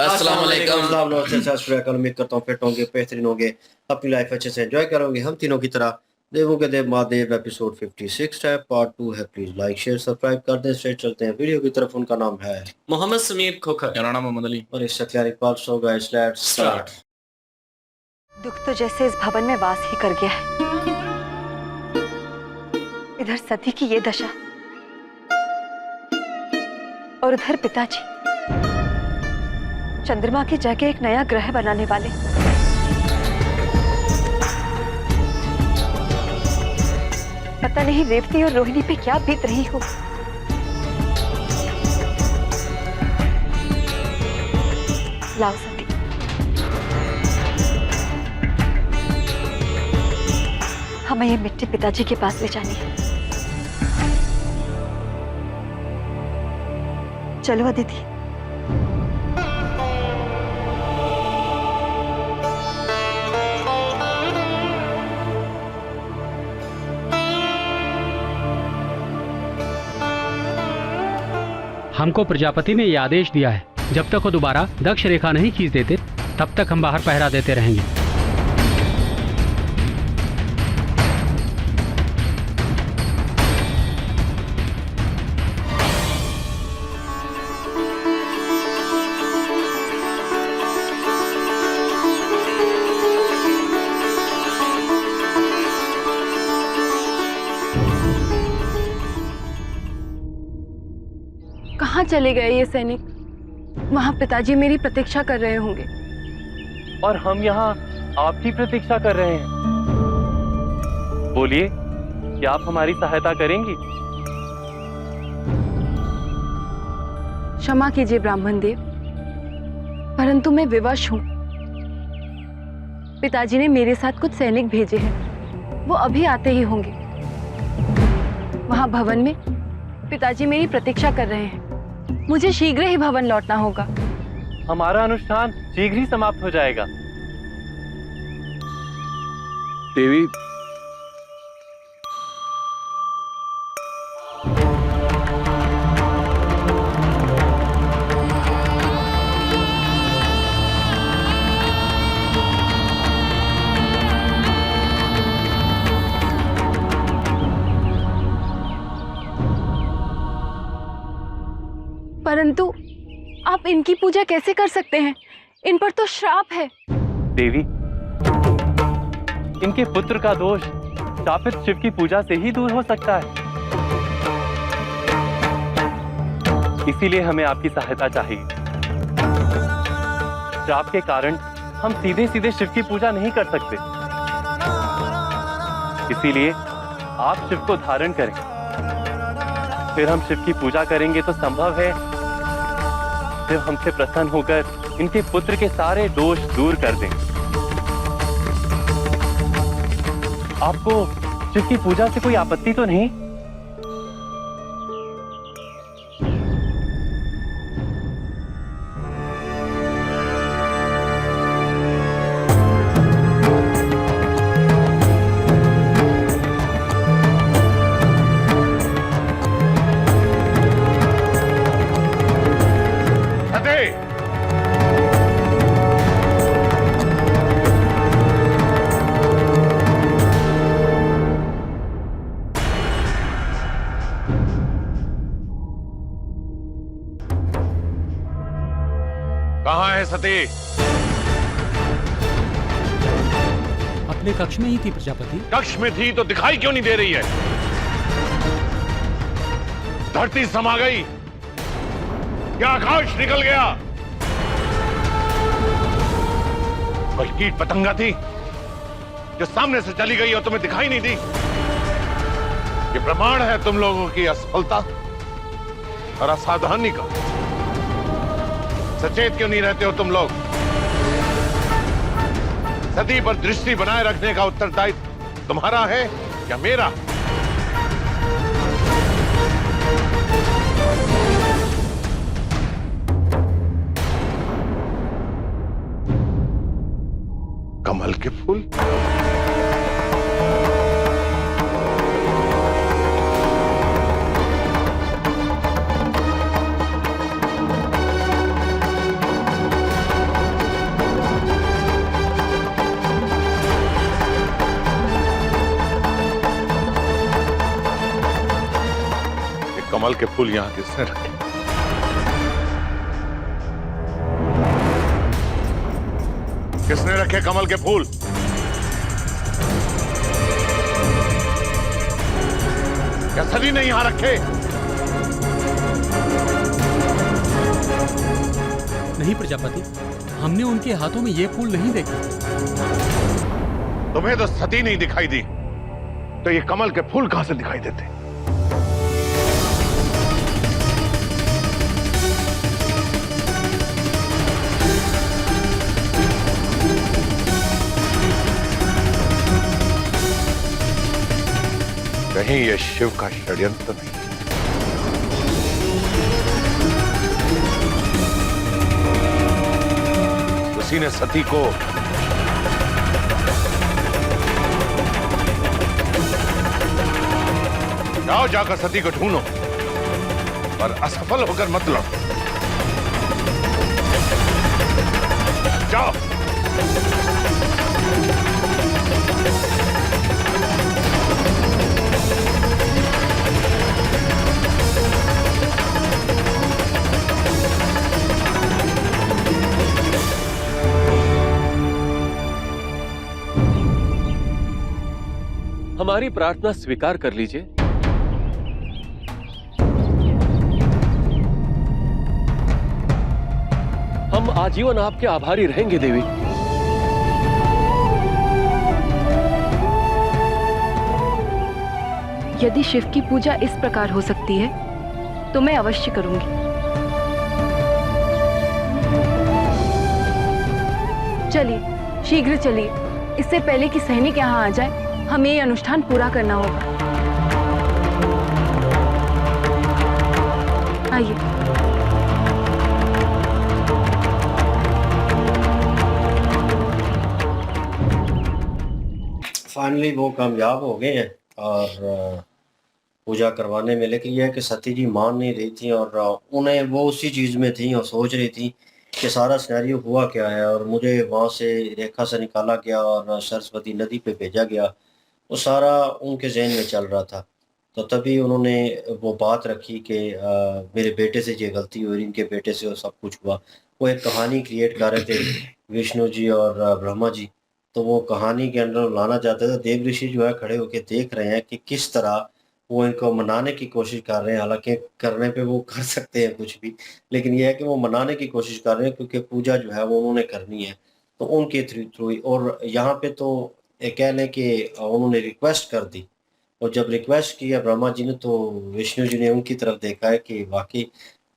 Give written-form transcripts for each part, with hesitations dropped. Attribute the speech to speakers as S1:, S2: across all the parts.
S1: अस्सलाम वालेकुम।
S2: उम्मीद करता हूँ फिट होंगे, बेहतरीन होंगे, अपनी लाइफ अच्छे से एंजॉय करोगे। हम तीनों की तरह देवों के देव महादेव एपिसोड 56 है, पार्ट 2 है। प्लीज लाइक शेयर सब्सक्राइब कर दें। स्ट्रेट चलते हैं वीडियो की तरफ। उनका नाम है
S1: मोहम्मद समीर खोखर।
S3: मेरा नाम मोहम्मद अली
S2: और इस शक्ल Iqbal. So guys let's start.
S4: दुख तो जैसे इस भवन में वास ही कर गया है। इधर सती की ये दशा और उधर पिताजी चंद्रमा की जगह एक नया ग्रह बनाने वाले। पता नहीं रेवती और रोहिणी पे क्या बीत रही हो। लाओ सती, हमें ये मिट्टी पिताजी के पास ले जानी है। चलो अदिति।
S5: हमको प्रजापति ने ये आदेश दिया है, जब तक वो दोबारा दक्ष रेखा नहीं खींच देते तब तक हम बाहर पहरा देते रहेंगे।
S6: कहाँ चले गए ये सैनिक? वहाँ पिताजी मेरी प्रतीक्षा कर रहे होंगे।
S7: और हम यहाँ आपकी प्रतीक्षा कर रहे हैं। बोलिए, क्या आप हमारी सहायता करेंगी?
S6: क्षमा कीजिए ब्राह्मण देव, परंतु मैं विवश हूँ। पिताजी ने मेरे साथ कुछ सैनिक भेजे हैं, वो अभी आते ही होंगे। वहाँ भवन में पिताजी मेरी प्रतीक्षा कर रहे हैं। मुझे शीघ्र ही भवन लौटना होगा।
S7: हमारा अनुष्ठान शीघ्र ही समाप्त हो जाएगा।
S3: देवी,
S6: परंतु आप इनकी पूजा कैसे कर सकते हैं? इन पर तो श्राप है।
S7: देवी, इनके पुत्र का दोष शापित शिव की पूजा से ही दूर हो सकता है। इसीलिए हमें आपकी सहायता चाहिए। श्राप के कारण हम सीधे सीधे शिव की पूजा नहीं कर सकते। इसीलिए आप शिव को धारण करें, फिर हम शिव की पूजा करेंगे तो संभव है शिव हमसे प्रसन्न होकर इनके पुत्र के सारे दोष दूर कर दें। आपको शिव की पूजा से कोई आपत्ति तो नहीं?
S8: कहाँ है सती?
S5: अपने कक्ष में ही थी प्रजापति।
S8: कक्ष में थी तो दिखाई क्यों नहीं दे रही है? धरती समा गई क्या आकाश निकल गया? कोई कीट पतंगा थी जो सामने से चली गई और तुम्हें दिखाई नहीं दी? ये प्रमाण है तुम लोगों की असफलता और असावधानी का। सचेत क्यों नहीं रहते हो तुम लोग? सती पर दृष्टि बनाए रखने का उत्तरदायित्व तुम्हारा है या मेरा? कमल के फूल, कमल के फूल यहाँ किसने रखे? किसने रखे कमल के फूल? क्या सभी ने यहां रखे?
S5: नहीं प्रजापति, हमने उनके हाथों में ये फूल नहीं देखे।
S8: तुम्हें तो सती नहीं दिखाई दी, तो ये कमल के फूल कहां से दिखाई देते? कहीं ये शिव का षड्यंत्र नहीं? उसी ने सती को जाओ, जाकर सती को ढूंढो, पर असफल होकर मत लौटो। जाओ।
S7: हमारी प्रार्थना स्वीकार कर लीजिए। हम आजीवन आपके आभारी रहेंगे देवी।
S6: यदि शिव की पूजा इस प्रकार हो सकती है तो मैं अवश्य करूंगी। चलिए, शीघ्र चलिए, इससे पहले कि सैनिक यहाँ आ जाए, हमें ये अनुष्ठान पूरा करना होगा। आइए।
S2: फाइनली वो कामयाब हो गए हैं और पूजा करवाने में, लेकिन यह है कि सती जी मान नहीं रही थी और उन्हें वो उसी चीज़ में थी और सोच रही थी कि सारा सिनेरियो हुआ क्या है, और मुझे वहाँ से रेखा से निकाला गया और सरस्वती नदी पे भेजा गया, वो सारा उनके जहन में चल रहा था। तो तभी उन्होंने वो बात रखी कि मेरे बेटे से ये गलती हुई, इनके बेटे से वो सब कुछ हुआ। वो एक कहानी क्रिएट कर रहे थे विष्णु जी और ब्रह्मा जी, तो वो कहानी के अंदर लाना चाहते थे। देव ऋषि जो है खड़े होकर देख रहे हैं कि किस तरह वो इनको मनाने की कोशिश कर रहे हैं। हालांकि करने पे वो कर सकते हैं कुछ भी, लेकिन यह है कि वो मनाने की कोशिश कर रहे हैं क्योंकि पूजा जो है वो उन्होंने करनी है, तो उनके थ्रू। और यहाँ पे तो ये कह लें कि उन्होंने रिक्वेस्ट कर दी, और जब रिक्वेस्ट किया ब्रह्मा जी ने, तो विष्णु जी ने उनकी तरफ देखा है कि वाकई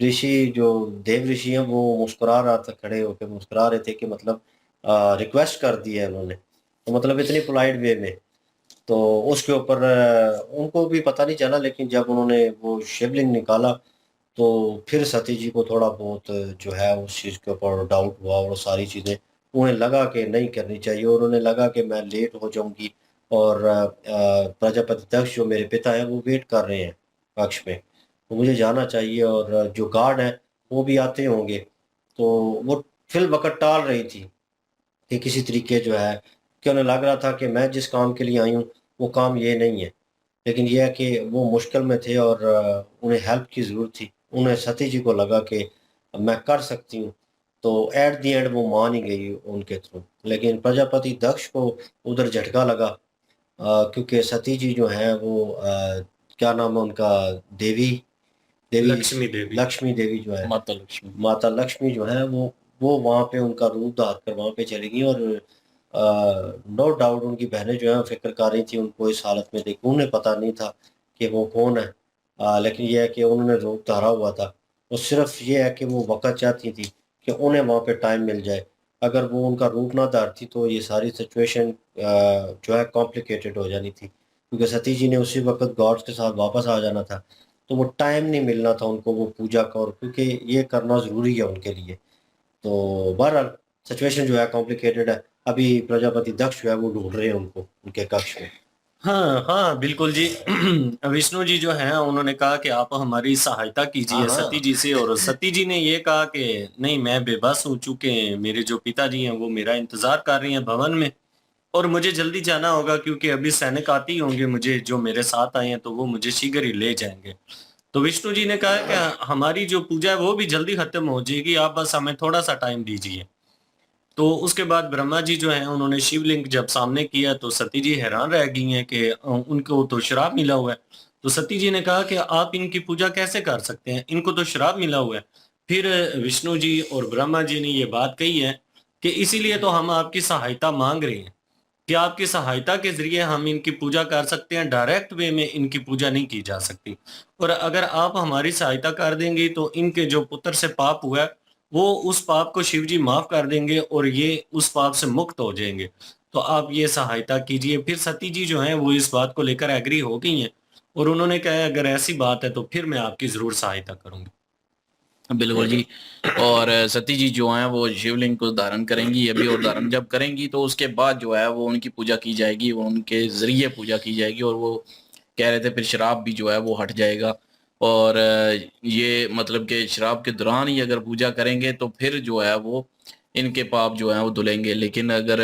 S2: ऋषि जो देव ऋषि हैं वो मुस्कुरा रहा था, खड़े होकर मुस्कुरा रहे थे कि मतलब रिक्वेस्ट कर दी है उन्होंने, तो मतलब इतनी पोलाइट वे में। तो उसके ऊपर उनको भी पता नहीं चला, लेकिन जब उन्होंने वो शिवलिंग निकाला तो फिर सती जी को थोड़ा बहुत जो है उस चीज़ के ऊपर डाउट हुआ, और सारी चीज़ें उन्हें लगा कि नहीं करनी चाहिए, और उन्हें लगा कि मैं लेट हो जाऊंगी, और प्रजापति दक्ष जो मेरे पिता हैं वो वेट कर रहे हैं कक्ष में, तो मुझे जाना चाहिए, और जो गार्ड हैं वो भी आते होंगे। तो वो फिल वक्त टाल रही थी कि किसी तरीके जो है, कि उन्हें लग रहा था कि मैं जिस काम के लिए आई हूँ वो काम ये नहीं है, लेकिन यह है कि वो मुश्किल में थे और उन्हें हेल्प की ज़रूरत थी। उन्हें सती जी को लगा कि मैं कर सकती हूँ, तो एट दी एंड वो मान ही गई उनके थ्रू। लेकिन प्रजापति दक्ष को उधर झटका लगा, क्योंकि सती जी जो हैं वो क्या नाम है उनका, देवी देवी लक्ष्मी देवी जो है, माता लक्ष्मी जो है वो वहाँ पे उनका रूप धार कर वहाँ पे चली गई, और नो डाउट उनकी बहनें जो है फिक्र कर रही थी उनको इस हालत में देख। उन्हें पता नहीं था कि वो कौन है, लेकिन यह है कि उन्होंने रूप धारा हुआ था। वो सिर्फ ये है कि वो वक़्त चाहती थी कि उन्हें वहाँ पे टाइम मिल जाए। अगर वो उनका रूप ना धारती तो ये सारी सिचुएशन जो है कॉम्प्लिकेटेड हो जानी थी, क्योंकि सती जी ने उसी वक्त गॉड्स के साथ वापस आ जाना था, तो वो टाइम नहीं मिलना था उनको वो पूजा का, और क्योंकि ये करना ज़रूरी है उनके लिए। तो बहरहाल सिचुएशन जो है कॉम्प्लिकेटेड है। अभी प्रजापति दक्ष जो है वो ढूंढ रहे हैं उनको उनके कक्ष में।
S1: हाँ हाँ बिल्कुल जी। विष्णु जी जो हैं उन्होंने कहा कि आप हमारी सहायता कीजिए सती जी से, और सती जी ने ये कहा कि नहीं, मैं बेबस हो चुके, मेरे जो पिताजी हैं वो मेरा इंतजार कर रही हैं भवन में, और मुझे जल्दी जाना होगा क्योंकि अभी सैनिक आते ही होंगे मुझे, जो मेरे साथ आए हैं, तो वो मुझे शीघ्र ही ले जाएंगे। तो विष्णु जी ने कहा कि हमारी जो पूजा है वो भी जल्दी खत्म हो जाएगी, आप बस हमें थोड़ा सा टाइम दीजिए। तो उसके बाद ब्रह्मा जी जो हैं उन्होंने शिवलिंग जब सामने किया तो सती जी हैरान रह गई हैं कि उनको तो श्राप मिला हुआ है। तो सती जी ने कहा कि आप इनकी पूजा कैसे कर सकते हैं, इनको तो श्राप मिला हुआ है। फिर विष्णु जी और ब्रह्मा जी ने ये बात कही है कि इसीलिए तो हम आपकी सहायता मांग रहे हैं कि आपकी सहायता के ज़रिए हम इनकी पूजा कर सकते हैं, डायरेक्ट वे में इनकी पूजा नहीं की जा सकती। और अगर आप हमारी सहायता कर देंगे तो इनके जो पुत्र से पाप हुआ है, वो उस पाप को शिव जी माफ़ कर देंगे और ये उस पाप से मुक्त हो जाएँगे। तो आप ये सहायता कीजिए। फिर सती जी जो हैं वो इस बात को लेकर एग्री हो गई हैं और उन्होंने कहा है अगर ऐसी बात है तो फिर मैं आपकी ज़रूर सहायता करूँगी।
S3: बिल्कुल जी। और सती जी जो हैं वो शिवलिंग को धारण करेंगी अभी, और धारण जब करेंगी तो उसके बाद जो है वो उनकी पूजा की जाएगी, वो उनके ज़रिए पूजा की जाएगी। और वो कह रहे थे फिर शराब भी जो है वो हट जाएगा। और ये मतलब कि शराब के दौरान ही अगर पूजा करेंगे तो फिर जो है वो इनके पाप जो है वो धुलेंगे। लेकिन अगर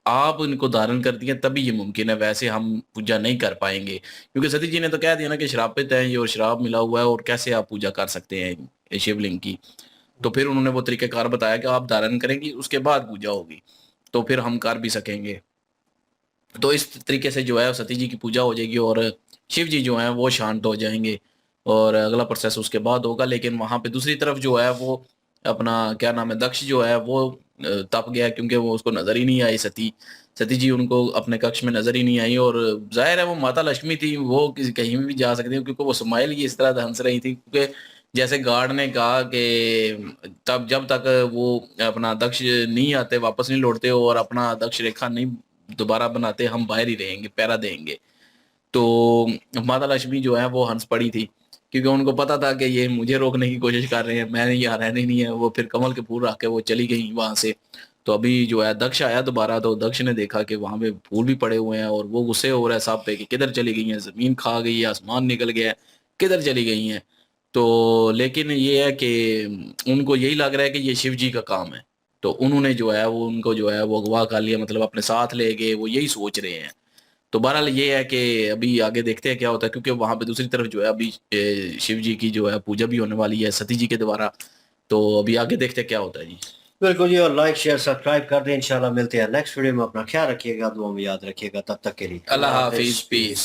S3: आप इनको धारण कर दिए तभी ये मुमकिन है, वैसे हम पूजा नहीं कर पाएंगे। क्योंकि सती जी ने तो कह दिया ना कि श्रापित है ये और श्राप मिला हुआ है, और कैसे आप पूजा कर सकते हैं शिवलिंग की। तो फिर उन्होंने वो तरीकाकार बताया कि आप धारण करेंगी उसके बाद पूजा होगी, तो फिर हम कर भी सकेंगे। तो इस तरीके से जो है सती जी की पूजा हो जाएगी और शिव जी जो हैं वो शांत हो जाएंगे, और अगला प्रोसेस उसके बाद होगा। लेकिन वहाँ पे दूसरी तरफ जो है वो अपना क्या नाम है, दक्ष जो है वो तप गया, क्योंकि वो उसको नजर ही नहीं आई सती सती जी उनको अपने कक्ष में नजर ही नहीं आई। और जाहिर है वो माता लक्ष्मी थी, वो किसी कहीं भी जा सकती थी, क्योंकि वो स्माइल ही इस तरह हंस रही थी। क्योंकि जैसे गार्ड ने कहा कि तब जब तक वो अपना दक्ष नहीं आते, वापस नहीं लौटते और अपना दक्ष रेखा नहीं दोबारा बनाते, हम बाहर ही रहेंगे, पहरा देंगे। तो माता लक्ष्मी जो है वो हंस पड़ी थी, क्योंकि उनको पता था कि ये मुझे रोकने की कोशिश कर रहे हैं, मैंने यहाँ रहने नहीं है। वो फिर कमल के फूल रख के वो चली गई वहां से। तो अभी जो है दक्ष आया दोबारा, तो दक्ष ने देखा कि वहां पे फूल भी पड़े हुए हैं, और वो गुस्से हो रहा है सांप पे कि किधर चली गई हैं, जमीन खा गई है, आसमान निकल गया है, किधर चली गई हैं। तो लेकिन ये है कि उनको यही लग रहा है कि ये शिव जी का काम है, तो उन्होंने जो है वो उनको जो है वो अगवा कर लिया, मतलब अपने साथ ले गए, वो यही सोच रहे हैं। तो बहरहाल ये है कि अभी आगे देखते हैं क्या होता है, क्योंकि वहां पे दूसरी तरफ जो है अभी शिव जी की जो है पूजा भी होने वाली है सती जी के द्वारा। तो अभी आगे देखते हैं क्या होता है जी।
S2: बिल्कुल जी, और लाइक शेयर सब्सक्राइब कर दें। इंशाल्लाह मिलते हैं नेक्स्ट वीडियो में। अपना ख्याल रखिएगा, दुआ में याद रखिएगा। तब तक के लिए
S3: अल्लाह हाफिज, पीस।